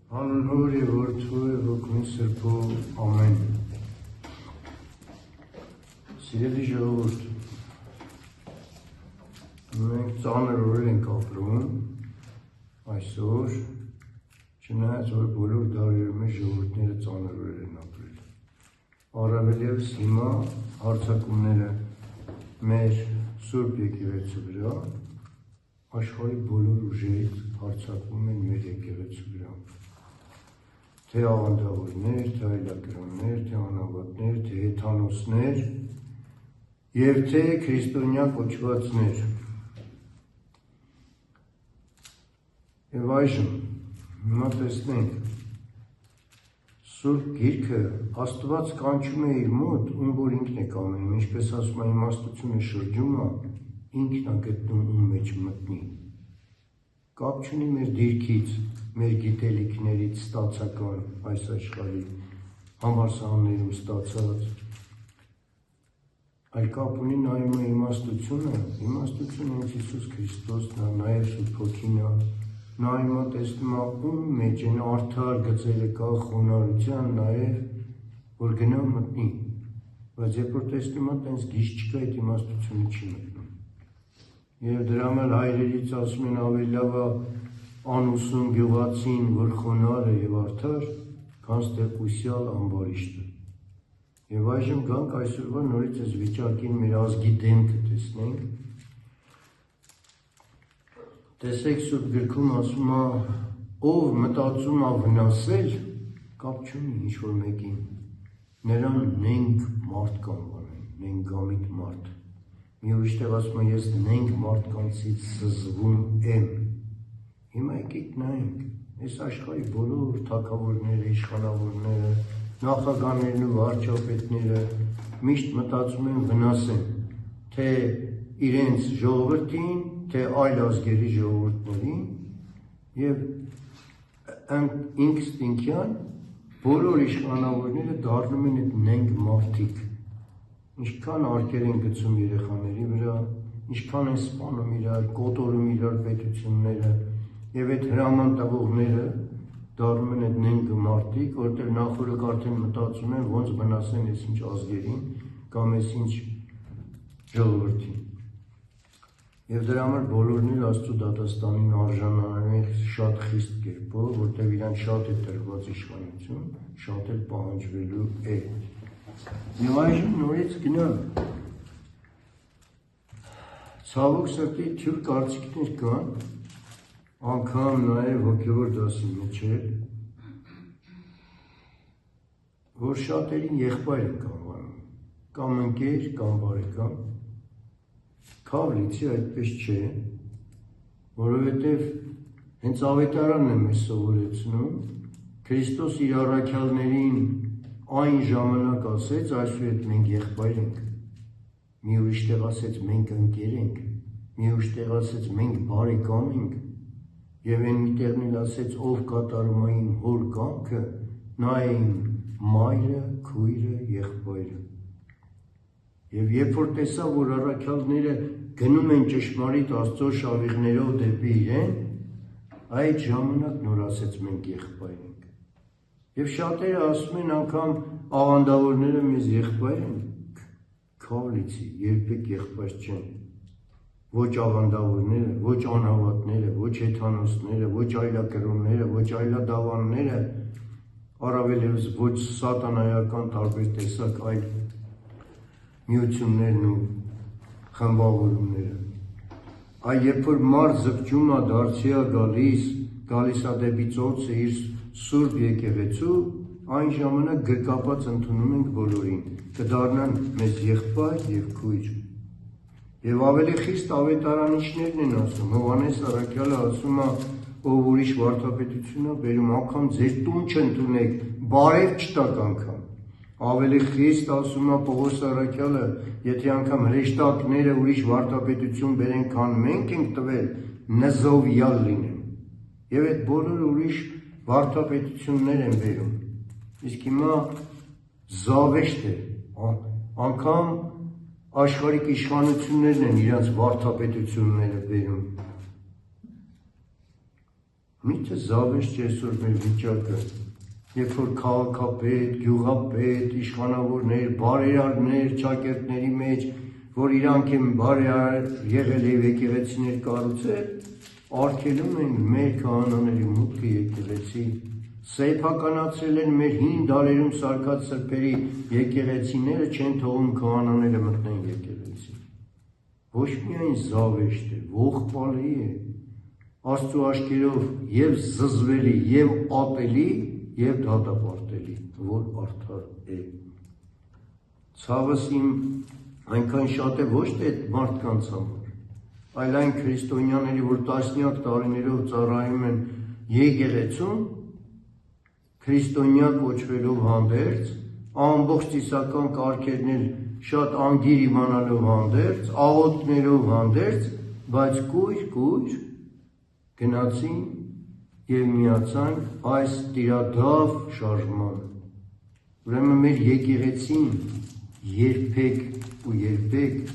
Հանուն եւ Որդու եւ Հոգու Սրբու ամեն։ Սիրելի ժողովուրդ, մենք ծանր օրեր ենք ապրում այսօր, չնայած որ բոլոր դարերում ժողովուրդները ծանր օրեր են ապրել։ Առավել ևս հիմա հարձակումները մեր Սուրբ Եկեղեցու վրա, աշխարհի բոլոր ուժերից հարձակվում են մեր եկեղեցու վրա։ Թե աղանդավորներ, թե այլակրաններ, թե անավատներ, թե հեթանոսներ և թե քրիստոնյա կոչվածներ։ Եվ այժմ հիմա տեսնենք, Սուրբ Գիրքը Աստված կանչում է իր մոտ, ում որ ինքն է կամենում, ինչպես ասում է իմաստությունը շրջում է, ինքն է գտնում ում մեջ մտնի։ Կապ չունի մեր դիրքից, մեր գիտելիքներից ստացական այս աշխարհի համալսարաններում ստացած, այլ կապ ունի նայում է իմաստությունը հենց Հիսուս Քրիստոսն է, նաև Սուրբ Հոգին է, նայում է տեսնում է ում մեջ են արդար գծերը կա խոնարհության, նաև որ գնա մտնի, բայց երբ որ տեսնում է տենց գիժ չկա, այդ իմաստությունը չի մտնում։ Եվ դրա համար հայրերից ասում են ավելի լավ է անուսուն գյուղացին, որ խոնար է և արդար, քան ստեղծյալ ամբարիշտը։ Եվ այժմ գանք այսօրվա նորից այս վիճակին մեր ազգի դեմքը տեսնենք։ Տեսեք Սուրբ Գրքում ասում է, ով մտածում է վնասել, կապ չունի ինչ-որ մեկին, նրան նենգ մարդ կանվանեն, նենգամիտ մարդ։ Մի ուրիշ տեղ ասում է, ես նենգ մարդկանցից զզվում եմ։ Հիմա եկեք նայենք, այս աշխարհի բոլոր թագավորները, իշխանավորները, նախագահներն ու վարչապետները միշտ մտածում են վնասեն, թե իրենց ժողովրդին, թե այլ ազգերի ժողովուրդներին և ինքստինքյան բոլոր իշխանավորները դառնում են այդ նենգ մարդիկ, ինչքան արկեր են գցում երեխաների վրա, ինչքան են սպանում իրար, կոտորում իրար պետությունները և այդ հրաման տվողները դառնում են այդ նենգ մարդիկ, որտեղ նախօրոք արդեն մտածում են ոնց վնասեն այս ինչ ազգերին կամ այս ինչ ժողովրդին։ Եվ դրա համար բոլորն էլ Աստծո դատաստանին արժանանում են շատ խիստ կերպով, որտեղ իրան շատ է տրված իշխանություն, շատ էլ պահանջվելու է։ Եվ այժմ նորից գնանք։ Ցավոք սրտի թյուր կարծիքներ կան, անգամ նաև հոգևոր դասի մեջ է, որ շատերին եղբայր են անվանում, կամ ընկեր, կամ բարեկամ, Քավլիցի այդպես չէ, որովհետև հենց ավետարանն է մեզ սովորեցնում, Քրիստոս իր առաքյալներին այն ժամանակ ասեց, այսուհետ մենք եղբայր ենք, մի ուրիշ տեղ ասեց մենք ընկեր ենք, մի ուրիշ տեղ ասեց մենք բարեկամ ենք, և այն մի տեղն էլ ասեց ով կատարում է իմ հոր կամքը, նա է իմ մայրը, քույրը, եղբայրը։ Եվ երբ որ տեսա, որ առաքյալները գնում են ճշմարիտ Աստծո շավիղներով դեպի իրեն, այդ ժամանակ նոր ասեց մենք եղբայր ենք։ Եվ շատերը ասում են անգամ աղանդավորները մեզ եղբայր են, Քավլիցի երբեք եղբայր չեն։ Ոչ աղանդավորները, ոչ անհավատները, ոչ հեթանոսները, ոչ այլակրոնները, ոչ այլադավանները, առավել ևս ոչ սատանայական տարբեր տեսակ այլ միություններն ու խմբավորումները։ Այ երբ որ մարդ զղջում է դարձի է գալիս է դեպի ծոցը իր Սուրբ Եկեղեցու, այն ժամանակ գրկապած ընդունում ենք բոլորին, կդառնան մեզ եղբայր և քույր։ Եվ ավելի խիստ ավետարանիչներն են ասում, Հովհաննես առաքյալը ասում է, ով ուրիշ վարդապետություն է բերում, անգամ ձեր տուն չընդունեք, բարև չտաք անգամ։ Ավելի խիստ ասում է Պողոս առաքյալը, եթե անգամ հրեշտակները ուրիշ վարդապետություն բերեն, քան մենք ենք տվել, նզովյալ լինեն։ Եվ այդ բոլոր ուրիշ վարդապետություններ են բերում։ Իսկ հիմա զավեշտ է, անգամ աշխարհիկ իշխանություններն են իրենց վարդապետությունները բերում։ Միթե զավեշտ այսօր մեր վիճակը, երբ որ քաղաքապետ, գյուղապետ, իշխանավորներ, բարերարներ, ճակերտների մեջ, որ իրանք են բարերար եղել եւ եկեղեցիներ կառուցել, արգելում են մեր քահանաների մուտքը եկեղեցի, սեփականացրել են մեր հին դարերում սարքած սրբերի եկեղեցիները, չեն թողում քահանաները մտնեն եկեղեցի։ Ոչ միայն զավեշտ է, ողբալի է, Աստծո աչքերով եւ զզվելի, եւ ատելի, եւ դատապարտելի, որ արդար է։ Ցավս իմ այնքան շատ է ոչ թե մարդկանց համար, այլ այն քրիստոնյաների, որ տասնյակ տարիներով ծառայում են եկեղեցում, քրիստոնյա կոչվելով հանդերձ, ամբողջ ծիսական կարգերն շատ անգիր իմանալով հանդերձ, աղոթքներով հանդերձ, բայց կույր գնացին եւ միացան այս տիրադավ շարժմանը։ Ուրեմն մեր եկեղեցին երբեք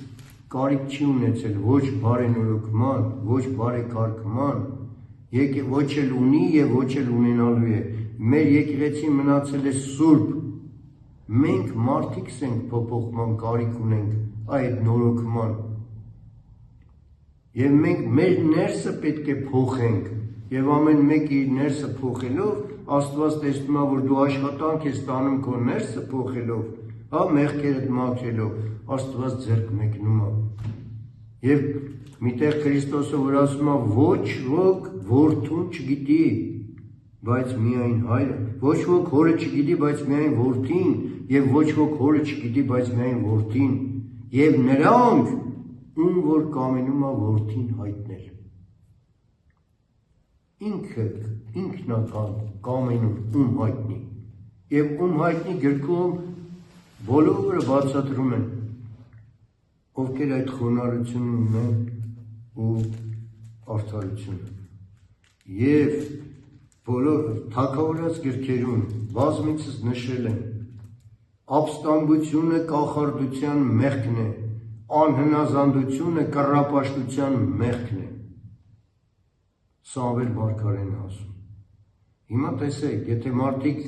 կարիք չի ունեցել ոչ բարենորոգման, ոչ բարեկարգման, ոչ էլ ունի եւ ոչ էլ ունենալու է։ Մեր եկեղեցին մնացել է սուրբ։ Մենք մարդիկ ենք փոփոխման կարիք ունենք այդ նորոգման։ Եվ մենք մեր ներսը պետք է փոխենք, եւ ամեն մեկ իր ներսը փոխելով Աստված տեսնում է, որ դու աշխատանք ես տանում քո ներսը փոխելով, հա մեղքերդ մաքրելով, Աստված ձեռք մեկնում է։ Եվ միտեղ Քրիստոսը որ ասում է ոչ ոք որդուն չգիտի, բայց միայն հայրը, ոչ ոք հորը չգիտի, բայց միայն որդին, եւ ոչ ոք հորը չգիտի, բայց միայն որդին, եւ նրանք ում որ կամենում է որդին հայտնել։ Ինքնական կամենում ում հայտնի, եւ ում հայտնի գրքում բոլորը բացատրում են, ովքեր այդ խոնարհությունն ունեն ու արդարությունը։ Եվ բոլոր թագավորած գրքերում բազմիցս նշել են, ապստամբությունը կախարդության մեղքն է, անհնազանդությունը կռապաշտության մեղքն է։ Սամվել Մարգարեն ասում։ Հիմա տեսեք, եթե մարդիկ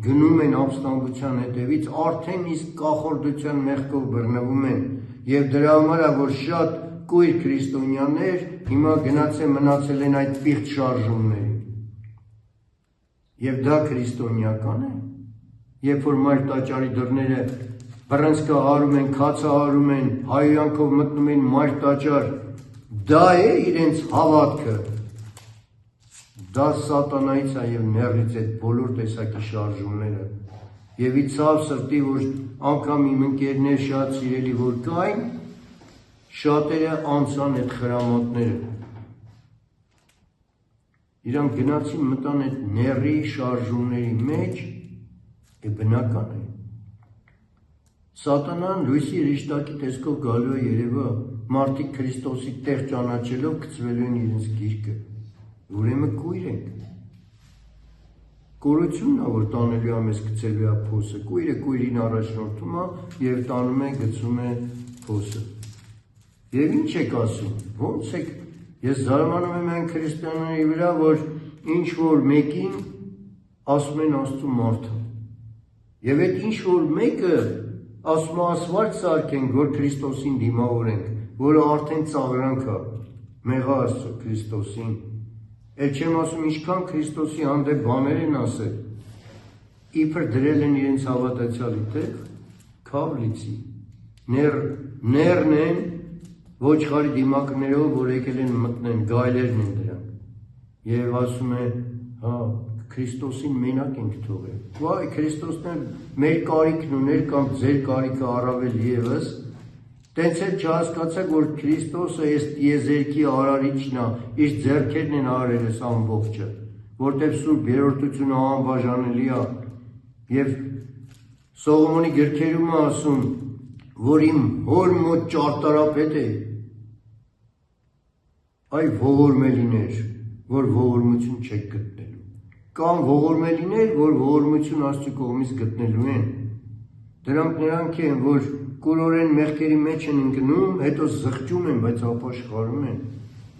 գնում են ապստամբության հետևից, արդեն իսկ կախարդության մեղքով բռնվում են, եւ դրա համար է, որ շատ կույր քրիստոնյաներ հիմա մնացել են այդ պիղծ շարժումների։ Եվ դա քրիստոնեական է, երբ որ մայր տաճարի դռները բռնցքահարում են, քացահարում են, հայհոյանքով մտնում են մայր տաճար, դա է իրենց հավատքը, դա սատանայից է եւ նեղից այդ բոլոր տեսակի շարժումները, եւ իցավ սրտի, որ անգամ իմ ընկերներ շատ սիրելի որ կային, շատերը անցան այդ խրամատները, իրանք գնացին մտան այդ նեղի շարժումների մեջ, է բնական է։ Սատանան լույսի ռիշտակի տեսքով գալու է երևա, մարդիկ Քրիստոսի տեղ ճանաչելով գցվելու են իրենց գիրկը, ուրեմն կույր ենք։ Կորությունն է, որ տանելու է մեզ գցելու է փոսը, կույրը կույրին առաջնորդում է եւ տանում է գցում է փոսը։ Եվ ինչ եք ասում, ոնց եք, ես զարմանում եմ այն քրիստոնյաների վրա, որ ինչ որ մեկին ասում են Աստծո մարդը։ Եվ այդ ինչ որ մեկը ասում ասվարկ սարքենք, որ Քրիստոսին դիմավորենք, որը արդեն ծաղրանք է, մեղա Աստծո Քրիստոսին։ Էլ չեմ ասում ինչքան Քրիստոսի հանդեպ բաներ են ասել, իբր դրել են իրենց հավատացյալի տեղ, քավլիցի, ներն են, ոչխարի դիմակներով, որ եկել են մտնեն, գայլերն են դրանք, եւ ասում է, հա, Քրիստոսին մենակ ենք թողել, վայ, Քրիստոսն էլ մեր կարիքն ուներ կամ ձեր կարիքը առավել եւս, տենց էլ չհասկացաք, որ Քրիստոսը այս տիեզերքի արարիչն է, իր ձեռքերն են արարել այս ամբողջը, որտեղ սուրբ երրորդությունը անբաժանելի է, եւ Սողոմոնի գրքերում է ասում, որ իմ հոր մոտ ճարտարապետ է, այ ողորմելիներ, որ ողորմություն չեք գտնելու, կամ ողորմելիներ, որ ողորմություն Աստծո կողմից գտնելու են, դրանք նրանք են, որ կուրորեն մեղքերի մեջ են ընկնում, հետո զղջում են, բայց ապաշխարում են,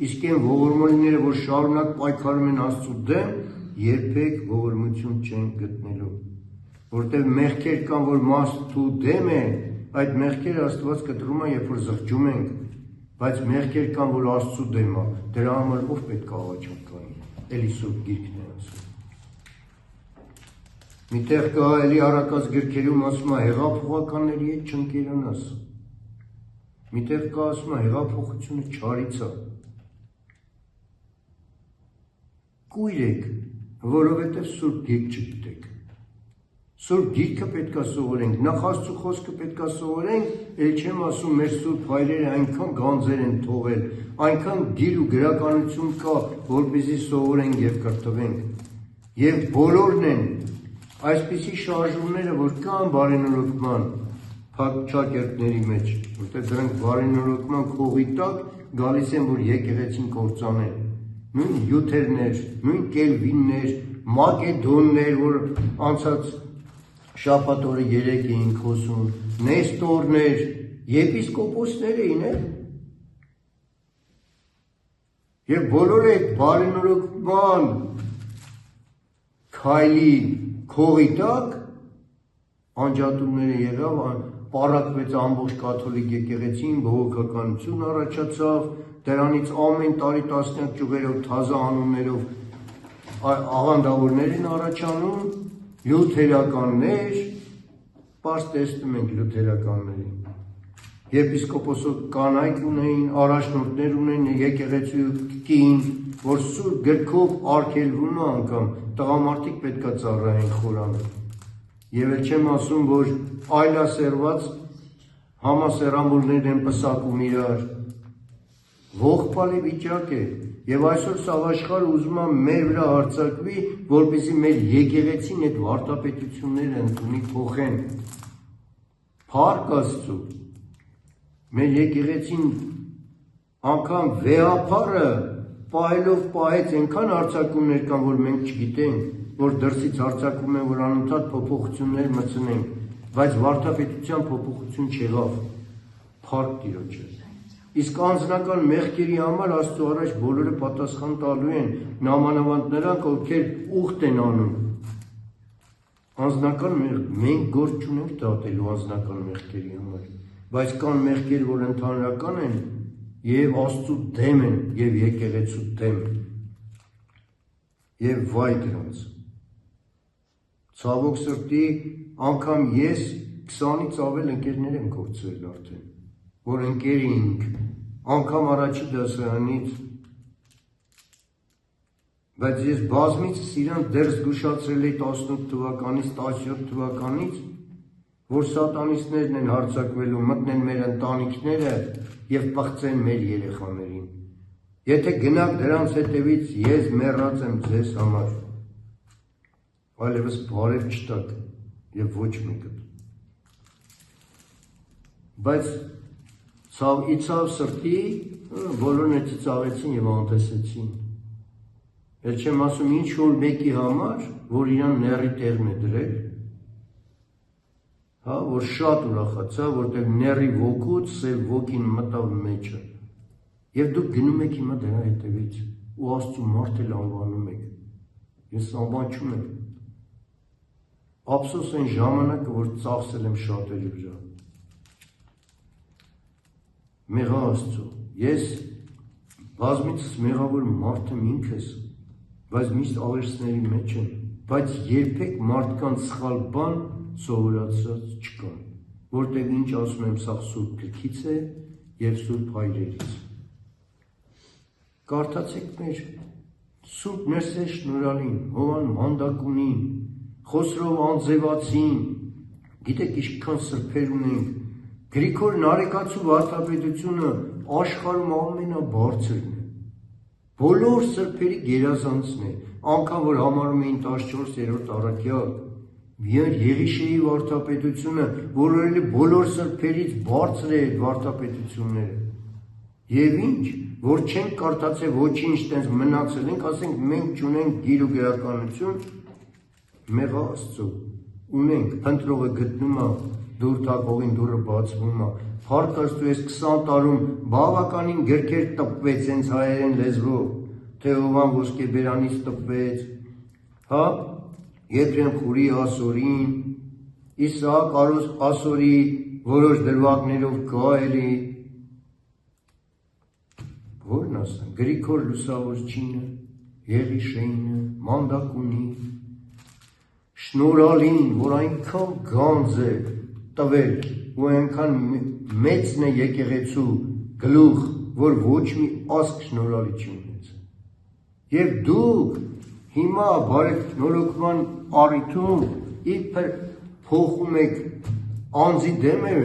իսկ այն ողորմողները, որ շարունակ պայքարում են Աստծու դեմ, երբեք ողորմություն չեն գտնելու, որտեղ մեղքեր կան, որ Աստծու դեմ են, այդ մեղքերը Աստված կտրում է, երբ որ զղջում ենք, բայց մեղքեր կան, որ Աստծու դեմ է, դրա համար ով պետք է աղաչանք կանի, էլի Սուրբ Գիրքն է ասում։ Միտեղ կա էլի առակած գրքերում ասում է հեղափոխականների հետ չընկերանաս, միտեղ կա ասում է հեղափոխությունը չարից է, կույր եք, որովհետև Սուրբ Գիրք չգիտեք, Սուրբ Գիրքը պետք է սովորենք, նախ Աստծու խոսքը պետք է սովորենք, էլ չեմ ասում մեր Սուրբ հայրերը այնքան գանձեր են թողել, այնքան գիր ու գրականություն կա, որպեսզի սովորենք եւ կրթվենք, եւ բոլորն են այսպիսի շարժումները, որ կան բարենորոգման փակչակերտների մեջ, որտեղ դրանք բարենորոգման քողի տակ գալիս են, որ եկեղեցին կործանեն, նույն յութերներ, նույն կելվիններ, մակեդոններ, որ անցած շաբաթ օրը 3 էին խոսում, նեստորներ, եպիսկոպոսներ էին, եւ բոլորը այդ բարենորոգման քայլի քողի տակ անջատումները եղավ, պառակվեց ամբողջ կաթոլիկ եկեղեցին, բողոքականություն առաջացավ, դրանից ամեն տարի տասնյակ ճյուղերով, թազա անուններով աղանդավորներ են առաջանում, լյութերականներ, պարզ տեսնում ենք լյութերականներին, եպիսկոպոսոս կանայք ունեին, առաջնորդներ ունեին, եկեղեցու կին, որ Սուրբ գրքով արգելվում է անգամ, տղամարդիկ պետք է ծառայեն խորանը, եւ էլ չեմ ասում, որ այլասերված համասեռամոլներ են պսակում իրար, ողբալի վիճակ է, եւ այսօր սաղ աշխարհը ուզում է մեր վրա հարձակվի, որպեսզի մեր եկեղեցին այդ վարդապետությունները ընդունի փոխեն, փառք Աստծու, մեր եկեղեցին անգամ վեհափառը պահելով պահեց այնքան հարձակումներ կան, որ մենք չգիտենք, որ դրսից հարձակում են, որ անընդհատ փոփոխություններ մտցնենք, բայց վարդապետության փոփոխություն չեղավ, փառք Տիրոջը։ Իսկ անձնական մեղքերի համար Աստծո առաջ բոլորը պատասխան տալու են, նամանավանդ նրանք, ովքեր ուխտ են անում։ Անձնական մենք գործ չունենք դատելու անձնական մեղքերի համար, բայց կան մեղքեր, որ ընդհանրական են եւ Աստծո դեմ են եւ եկեղեցու դեմ։ Եվ վայ դրանց։ Ցավոք սրտի, անգամ ես 20-ից ավել ընկերներ եմ կորցրել արդեն, որ ընկեր էինք, անգամ առաջի դասարանից, բայց ես բազմիցս իրանց դեռ զգուշացրել էի 18 թվականից, 17 թվականից, որ սատանիստներն են հարձակվելու, մտնեն մեր ընտանիքները եւ պղծեն մեր երեխաներին։ Եթե գնաք դրանց հետևից, ես մեռած եմ ձեզ համար, այլևս բարև չտաք եւ ոչ մեկը։ Բայց իցավ սրտի, բոլորն է ծիծաղեցին եւ անտեսեցին։ Էլ չեմ ասում ինչ որ մեկի համար, որ իրան նեռի տեղն է դրել, հա, որ շատ ուրախացա, որտեղ նեռի ոգուց սև ոգին մտավ մեջը։ Եվ դուք գնում եք հիմա դրա հետևից ու Աստծու մարդ էլ անվանում եք։ Ես անվանչում եմ։ Ափսոս այն ժամանակը, որ ծախսել եմ շատերի վրա։ Մեղա Աստծո, ես բազմիցս մեղավոր մարդ եմ ինքս, բայց միշտ աղերսների մեջ եմ, բայց երբեք մարդկանց սխալ բան սովորացած չկան, որտեղ ինչ ասում եմ, սա Սուրբ Գրքից է եւ Սուրբ հայրերից։ Կարդացեք մեր Սուրբ Ներսես Շնորհալին, Հովան Մանդակունին, Խոսրով Անձևացին, գիտեք ինչքան սրբեր ունենք, Գրիգոր Նարեկացու վարդապետությունը աշխարհում ամենաբարձրն է, բոլոր սրբերի գերազանցն է, անգամ որ համարում էին 14-րդ առաքյալ, Եղիշեի վարդապետությունը, որը բոլոր սրբերից բարձր է այդ վարդապետությունները, եւ ինչ, որ չենք կարդացել ոչինչ տենց մնացել ենք, ասենք մենք չունենք գիր ու գրականություն, մեղա Աստծո, ունենք, փնտրողը գտնում է, դուր թակողին դուրը բացվում է։ Փառք Աստծո, այս 20 տարում բավականին գրքեր տպվեց հենց հայերեն լեզվով, Թեովան ոսկեբերանից տպվեց, հա, Եփրեմ Խուրի Ասորին, Իսահակ Ասորի որոշ դրվագներով կա էլի, որն ասեմ, Գրիգոր Լուսավորչինը, Եղիշեյնը, Մանդակունի, Շնորհալին, որ այնքան գանձ է տվել ու այնքան մեծն է եկեղեցու գլուխ, որ ոչ մի ասկ շնորհալի չի ունեցել։ Եվ դուք հիմա բարեփոխման առիթում իբր փոխում եք անձի դեմը,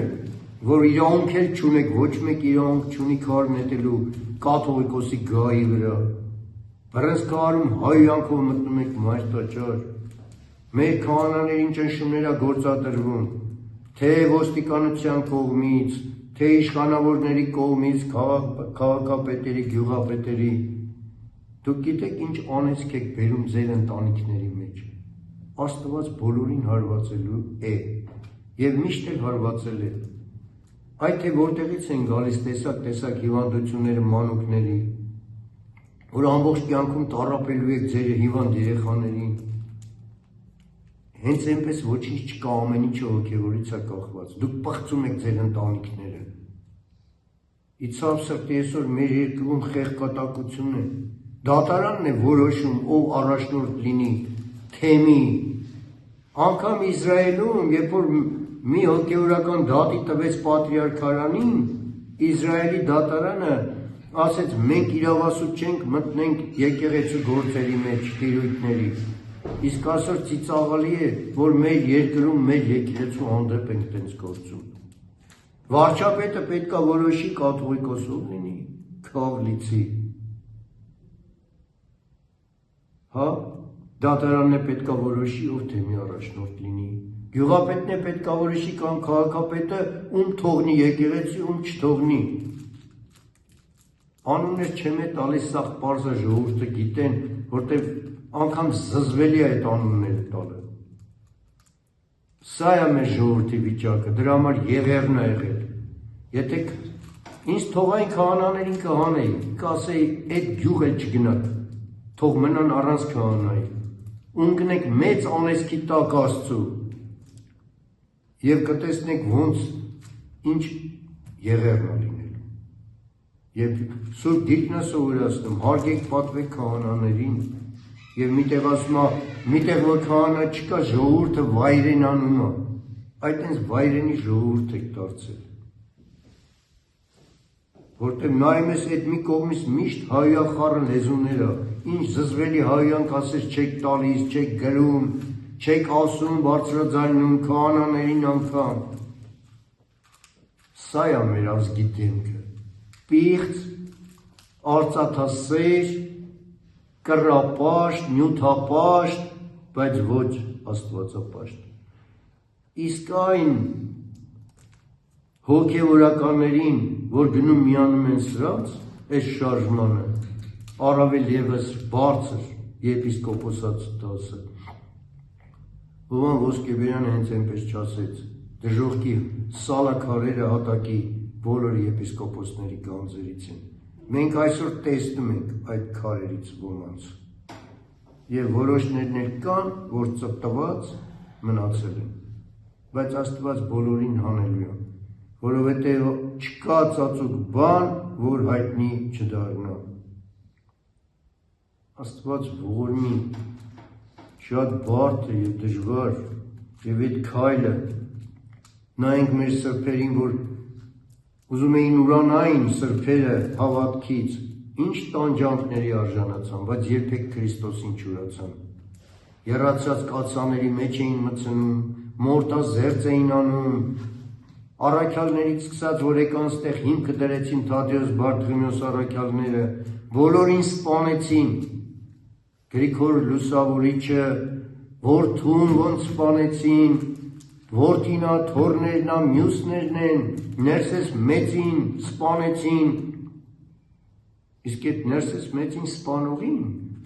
որ իրավունք էլ չունեք, ոչ մեկ իրավունք չունի քար նետելու կաթողիկոսի գահի վրա։ Բռնցքարում հայյանքով մտնում եք մայր տաճար։ Մեր քահանաներին ճնշումներ է գործադրվում, թե ոստիկանության կողմից, թե իշխանավորների կողմից, քաղաքապետերի, գյուղապետերի։ Դուք գիտեք ինչ անեծք եք բերում ձեր ընտանիքների մեջ։ Աստված բոլորին հարվածելու է եւ միշտ էլ հարվածել է։ Այդ թե որտեղից են գալիս տեսակ հիվանդությունները մանուկների, որ ամբողջ կյանքում տառապելու եք ձեր հիվանդ երեխաներին։ Հենց այնպես ոչինչ չկա, ամեն ինչը հոգևորից է կախված։ Դուք պղծում եք ձեր ընտանիքները։ Իցավ սրտի այսօր մեր երկրում խեղկատակություն է։ Դատարանն է որոշում, ով առաջնորդ լինի թեմի։ Անգամ Իսրայելում, երբ որ մի հոգևորական դատի տվեց պատրիարքարանին, Իսրայելի դատարանը ասեց մենք իրավասու չենք մտնենք եկեղեցու գործերի մեջ, տիրույթների։ Իսկ այսօր ծիծաղալի է, որ մեր երկրում մեր եկեղեցու հանդեպ ենք տենց գործում։ Վարչապետը պետք է որոշի կաթողիկոսով լինի, քավլիցի։ Հա, դատարանն է պետք է որոշի, ով թեմի առաջնորդ լինի։ Գյուղապետն է պետք է որոշի կամ քաղաքապետը, ում թողնի եկեղեցի, ում չթողնի։ Անուններ չեմ է տալիս, սաղ պարզա ժողովուրդը գիտեն, որտեղ անգամ զզվելի է այդ անունները տալը։ Սա է մեր ժողովրդի վիճակը, դրա համար եղերն է եղել։ Եթե ինձ թողային քահանաներին կհանեի, կասեի այդ գյուղ էլ չգնաք, թող մնան առանց քահանայի, ունգնեք մեծ անեծքի տակ Աստծու և կտեսնեք ոնց ինչ եղերն է լինելու։ Եվ Սուրբ Գիրքն է սովորացնում, հարգեք պատվեք քահանաներին, և միտեղ ասում է, միտեղ որ քահանա չկա, ժողովուրդը վայրեն անում է, այդ հենց վայրենի ժողովուրդ եք դարձել։ Որտեղ նայում ես այդ մի կողմից միշտ հայախառը լեզուները, ինչ զզվելի հայյանք ասես չեք տալիս, չեք գրում, չեք ասում, բարձրաձայնում, քահանաներին անգամ։ Սա է մեր ազգի դեմքը, պիղծ, արծաթասեր, կռապաշտ, նյութապաշտ, բայց ոչ աստվածապաշտ։ Իսկ այն հոգևորականներին, որ գնում միանում են սրանց, այս շարժմանը, առավել ևս բարձր եպիսկոպոսած դասը։ Հովան Ոսկեբերյանը հենց այնպես չասեց, դժոխքի սալաքարերը հատակի բոլոր եպիսկոպոսների գանձերից են։ Մենք այսօր տեսնում ենք այդ քարերից ոմանց։ Եվ որոշներն էլ կան, որ ծպտված մնացել են։ Բայց Աստված բոլորին հանելու է, որովհետև չկա ծածուկ բան, որ հայտնի չդառնա։ Աստված ողորմի, շատ բարդ է և դժվար, և այդ քայլը նայենք մեր սրբերին, որ ուզում էին ուրանային սրբերը հավատքից, ինչ տանջանքների արժանացան, բայց երբեք Քրիստոսին չուրացան։ Եռացած կաթսաների մեջ էին մտցնում, մորտազերծ էին անում, առաքյալներից սկսած, որ եկան ստեղ հիմքը դրեցին Թադեոս Բարդղիմեոս առաքյալները, բոլորին սպանեցին, Գրիգոր Լուսավորիչը, որդուն ոնց սպանեցին, որդինա, թորներնա, մյուսներն են, Ներսես մեծին սպանեցին, իսկ այդ Ներսես մեծին սպանողին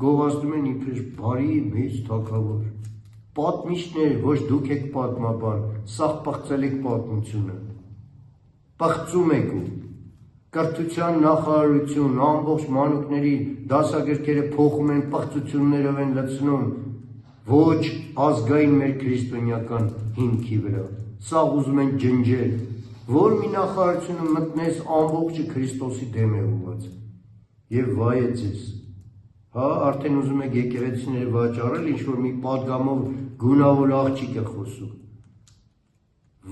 գովազդում են իբր բարի մեծ թագավոր, պատմիչներ, ոչ դուք եք պատմաբան, սաղ պղծել եք պատմությունը, պղծում եք ու, կրթության նախարարություն, ամբողջ մանուկների դասագրքերը փոխում են, պղծություններով են լցնում, ոչ ազգային մեր քրիստոնեական հիմքի վրա, սաղ ուզում են ջնջել, որ մի նախարարությունը մտնես ամբողջը Քրիստոսի դեմ է ուղղված, և վայ է ձեզ, հա, արդեն ուզում եք եկեղեցիները վաճառել, ինչ-որ մի պատգամով գունավոր աղջիկ է խոսում,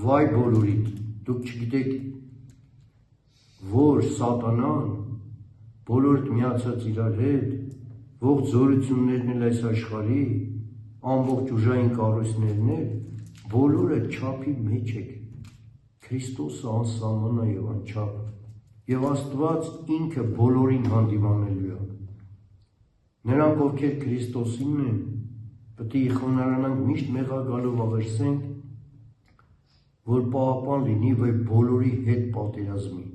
վայ բոլորիդ, դուք չգիտեք, որ սատանան, բոլորդ միացած իրար հետ, ողջ զորություններն էլ այս աշխարհի, ամբողջ ուժային կառույցներն էլ, բոլորը չափի մեջ եք, Քրիստոսը անսահման է և անչափ, և Աստված ինքը բոլորին հանդիմանելու է, նրանք ովքեր Քրիստոսինն են, պետք է խոնարհանանք միշտ մեղագալով աղերսենք, որ պահապան լինի, որ բոլորի հետ պատերազմի,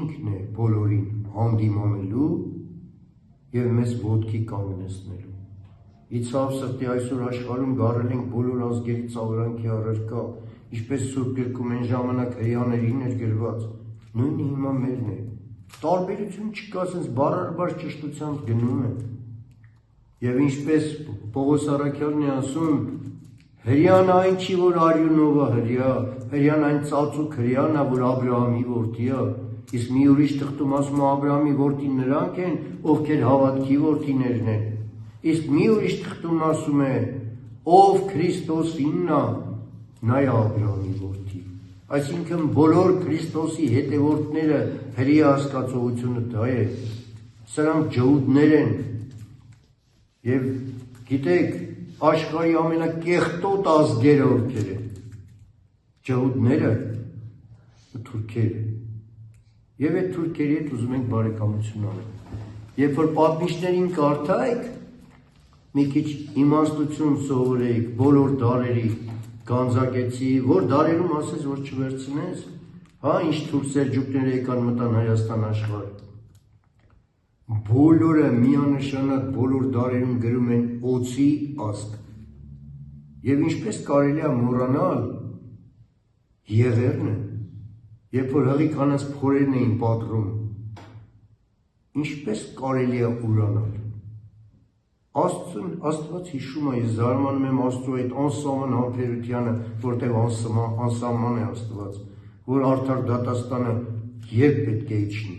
ինքն է բոլորին հանդիմանելու և մեզ ոտքի կանգնեցնելու։ Իցավ սրտի այսօր աշխարհում գարել ենք բոլոր ազգերի ծաղրանքի առարկա, ինչպես Սուրբ գրքում այն ժամանակ հրեաներին էր գրված, նույնը հիմա մերն է, տարբերություն չկա, ասենց բառարբար ճշտությամբ գնում է, և ինչպես Պողոս առաքյալն է ասում, հրեան այն չի, որ արյունով է հրեա, հրեան այն ծածուկ հրեան է, որ Աբրահամի որդի է, իսկ մի ուրիշ թղթում ասում է Աբրահամի որդին նրանք են, ովքեր հավատքի որդիներն են, իսկ մի ուրիշ թղթում ասում է, ով Քրիստոսինն է, նա է Աբրահամի որդի, այսինքն բոլոր Քրիստոսի հետևորդները հրեա հասկացողությունը դա է, սրանք ջհուդներ են, և գիտեք, աշխարհի ամենակեղտոտ ազգերը ովքեր են, ջհուդները ու թուրքերը, և այդ թուրքերի հետ ուզում ենք բարեկամություն անել, երբ որ պատմիչներին կարդայք, մի քիչ իմաստություն սովորեիք, բոլոր դարերի Գանձակեցի, որ դարերում ասես, որ չվերցնես, հա, ինչ թուրք սելջուկները եկան մտան Հայաստան աշխարհ, բոլորը միանշանակ բոլոր դարերում գրում են օձի ազգ, և ինչպես կարելի է մոռանալ Եղեռնը, երբ որ հղի կանանց փորերն էին պատռում, ինչպես կարելի է ուրանալ, Աստված հիշում է, ես զարմանում եմ Աստծու այդ անսահման համբերությանը, որտեղ անսահման է Աստված, որ արդար դատաստանը երբ պետք է իջնի,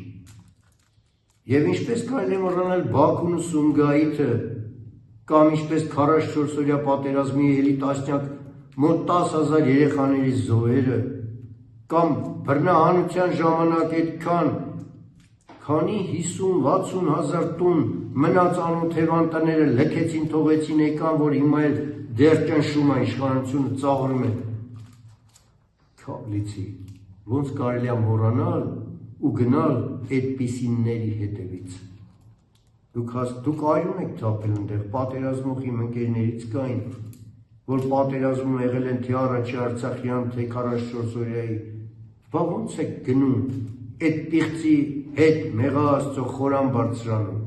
և ինչպես կարելի է մոռանալ Բաքուն ու Սումգայիթը, կամ ինչպես 44-օրյա պատերազմի էլի տասնյակ մոտ 10,000 երեխաների զոհերը, կամ բռնահանության ժամանակ այդքան, քանի 50-60 հազար տուն մնաց անօթևան տները լքեցին, թողեցին եկան, որ հիմա էլ դեռ ճնշում է իշխանությունը ծաղրում է, քավլիցի, ոնց կարելի է մոռանալ ու գնալ այդպիսինների հետևից, դուք այլում եք թափել ընդեղ, պատերազմող իմ ընկերներից կային, որ պատերազմում եղել են թե առաջի Արցախյան, թե 44-օրյայի, բա ոնց եք գնում այդ պիղծի հետ մեղահաստծո խորան բարձրանում,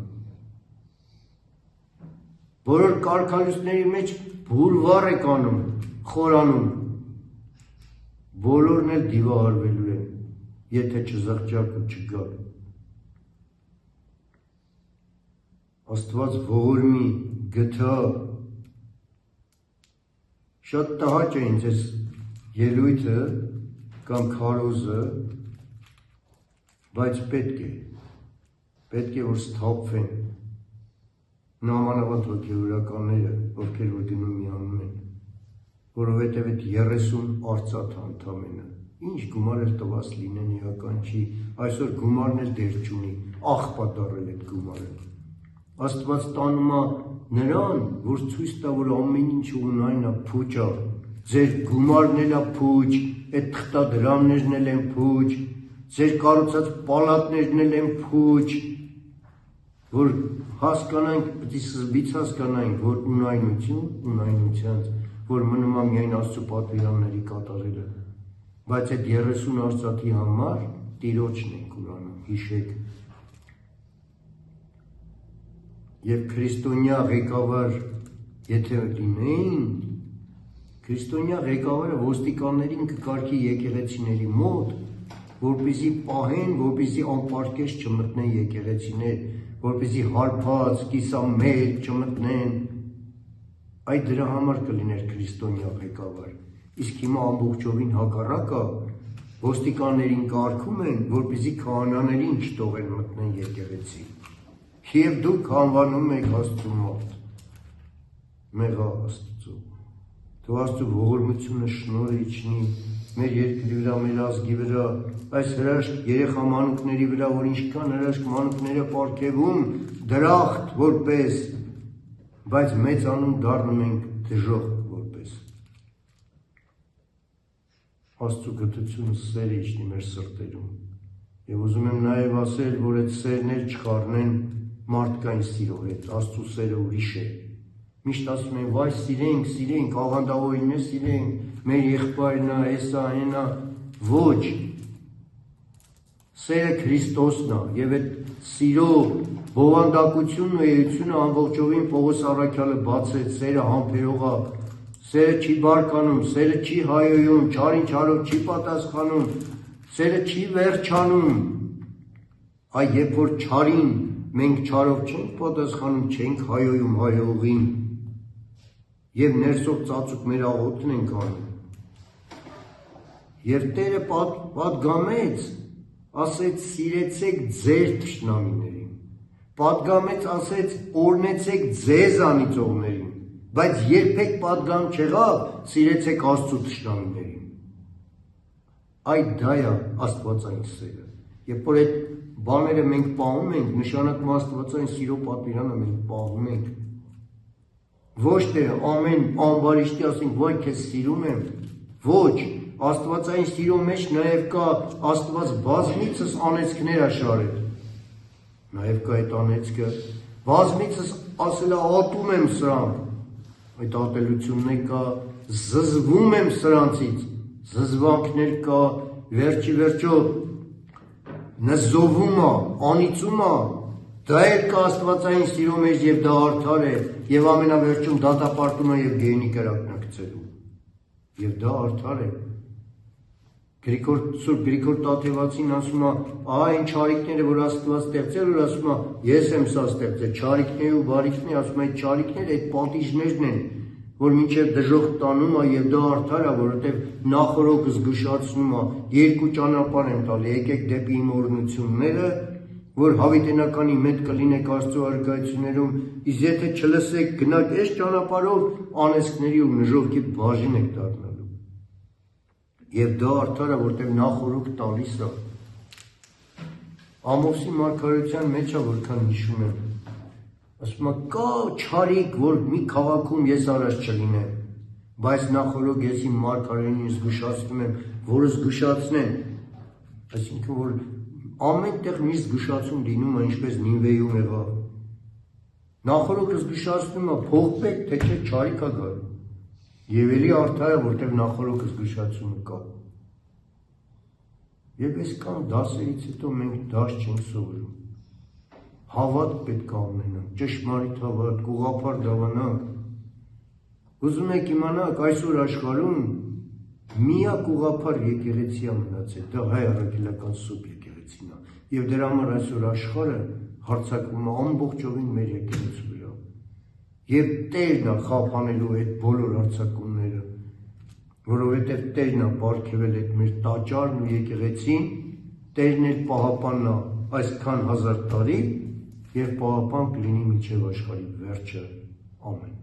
բոլոր կարգալույսների մեջ բուրվար եք անում, խորանում, բոլորն էլ դիվահարվելու են, եթե չզղջակ ու չգալ, Աստված ողորմի գթա, շատ տհաճ է ինձ այս ելույթը կամ քարոզը, բայց պետք է, որ սթափվեն նամանավանդ հոգևորականները, ովքեր որ գնում միանում են, որովհետև այդ 30 արծաթ ընդամենը, ինչ գումար էլ տված լինեն իրական չի, այսօր գումարն էլ դեր չունի, աղբա դառել այդ գումարը, Աստված տանում է նրան, որ ցույց տա, որ ամեն ինչ ունայն է փուչ է, ձեր գումարն էլ է փուչ, այդ թղթադրամներն էլ են փուչ, ձեր կառուցած պալատներն էլ են փուչ, որ հասկանանք, պետք է սկզբից հասկանանք, որ ունայնությանց, որ մնում է միայն Աստծո պատվիրանների կատարելը, բայց այդ 30 արծաթի համար Տիրոջն ենք ուրանում, հիշեք, և քրիստոնյա ղեկավար եթե լինեին, քրիստոնյա ղեկավարը ոստիկաններին կկարգի եկեղեցիների մոտ, որպեսզի պահեն, որպեսզի անպարկեշտ չմտնեն եկեղեցիներ, որպեսզի հարբած, կիսամերկ չմտնեն, այդ դրա համար կլիներ քրիստոնյա ղեկավար, իսկ հիմա ամբողջովին հակառակը, ոստիկաններին կարգում են, որպեսզի քահանաներին չթողեն մտնեն եկեղեցի, և դուք անվանում եք Աստծու մարդ, մեղա Աստծու, Թող Աստծու ողորմությունը շնորհը իջնի մեր երկրի վրա, մեր ազգի վրա, այս հրաշք երեխա մանուկների վրա, որ ինչքան հրաշք մանուկները պարգևում դրախտ որպես, բայց մեծանում դառնում ենք դժոխք որպես։ Աստծու գթությունը սերը իջնի մեր սրտերում, և ուզում եմ նաև ասել, որ այդ սերներ չխառնեն մարդկային սիրո հետ, Աստծու սերը ուրիշ է։ Միշտ ասում են, վայ սիրենք, աղանդավորին է սիրենք, մեր եղբայրն է, էսա, այնա, ոչ, սերը Քրիստոսն է, և այդ սիրո բովանդակությունն ու էությունը ամբողջովին Պողոս առաքյալը բացեց, սերը համբերող է, սերը չի բարկանում, սերը չի հայոյում, չարին չարով չի պատասխանում, սերը չի վերջանում, այ երբ որ չարին մենք չարով չենք պատասխանում, չենք հայոյում հայողին, և ներսով ծածուկ մեր աղոթն ենք անում։ Եվ Տերը պատգամեց, ասեց սիրեցեք ձեր թշնամիներին, պատգամեց, ասեց օրհնեցեք ձեզ անիծողներին, բայց երբեք պատգամ չեղավ, սիրեցեք Աստծու թշնամիներին։ Այդ դա է աստվածային սերը։ Երբ որ այդ բաները մենք պահում ենք, նշանակում աստվածային սիրո պատվիրանը մենք պահում ենք։ Ոչ թե ամեն ամբարիշտի ասենք, վայ քեզ սիրում եմ, ոչ, աստվածային սիրո մեջ նաև կա Աստված բազմիցս անեծքներ է շարել, նաև կա այդ անեծքը, բազմիցս ասել է ատում եմ սրանք, այդ ատելությունն է կա, զզվում եմ սրանցից, զզվանքներ կա, վերջի վերջո նզովում է, անիծում է, դա էլ կա աստվածային սիրո մեջ և դա արդար է, և ամենավերջում դատապարտում է և գեհենի կրակնակցելու, և դա արդար է։ Սուրբ Գրիգոր Տաթևացին ասում է, այն չարիքները, որ Աստված ստեղծել, որ ասում է, ես եմ սա ստեղծել, չարիքների ու բարիքների, ասում է, այդ չարիքները, այդ պատիժներն են, որ մինչև դժոխք տանում է և դա արդար է, որովհետև նախօրոքը զգուշացնում է, երկու ճանապարհ եմ տալի, եկեք դեպի իմ օրհնությունները, որ հավիտենականի մետ կլինեք Աստծու առկայություններում, իսկ եթե չլսեք, գնաք այս ճանապարհով, անեծքների ու նժողքի բաժին եք դառնալու։ Եվ դա արդար է, որտեղ նախօրոք տալիս է։ Ամոսի մարգարեության մեջ է, որքան հիշում եմ, ասում է, կա չարիք, որ մի քաղաքում ես առաջ չլինեմ, բայց նախօրոք ես իմ մարգարեին զգուշացնում եմ, որը զգուշացնեն, այսինքն, որ ամեն տեղ մի զգուշացում լինում է, ինչպես Նինվեյում եղավ։ Նախօրոքը զգուշացնում է, փոխվեք, թե չէ չարիք է գալու։ Եվ էլի արդար է, որտեղ նախօրոքը զգուշացումը կա։ Եվ այսքան դասերից հետո մենք դաս չենք սովորում։ Հավատ պետք է ունենանք, ճշմարիտ հավատ, ուղղափառ դավանանք։ Ուզում եք իմանաք, այսօր աշխարհում միակ ուղղափառ եկեղեցի է մնացել, դա հայ առաքելական սուրբ եկեղեցին է, և դրա համար այսօր աշխարհը հարձակվում է ամբողջովին մեր եկեղեցու վրա։ Եվ Տերն է խափանելու այդ բոլոր հարձակումները, որովհետև Տերն է պարգևել այդ մեր տաճարն ու եկեղեցին, Տերն էլ պահապանն է այսքան հազար տարի, և պահապան կլինի մինչև աշխարհի վերջը, ամեն։